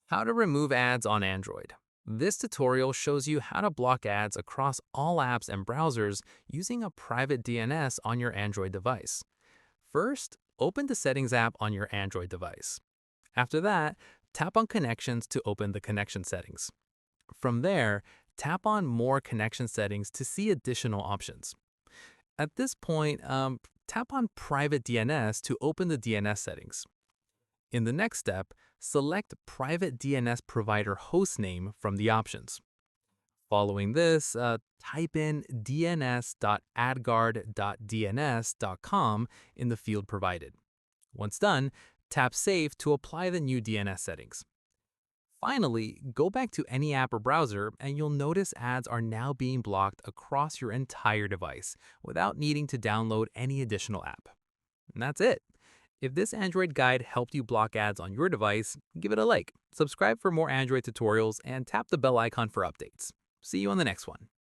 How to remove ads on Android. This tutorial shows you how to block ads across all apps and browsers using a private DNS on your Android device. First, open the Settings app on your Android device. After that, tap on Connections to open the connection settings. From there, tap on More connection settings to see additional options. At this point, tap on Private DNS to open the DNS settings. In the next step, select Private DNS Provider Hostname from the options. Following this, type in dns.adguard.dns.com in the field provided. Once done, tap Save to apply the new DNS settings. Finally, go back to any app or browser and you'll notice ads are now being blocked across your entire device without needing to download any additional app. And that's it. If this Android guide helped you block ads on your device, give it a like, subscribe for more Android tutorials, and tap the bell icon for updates. See you on the next one.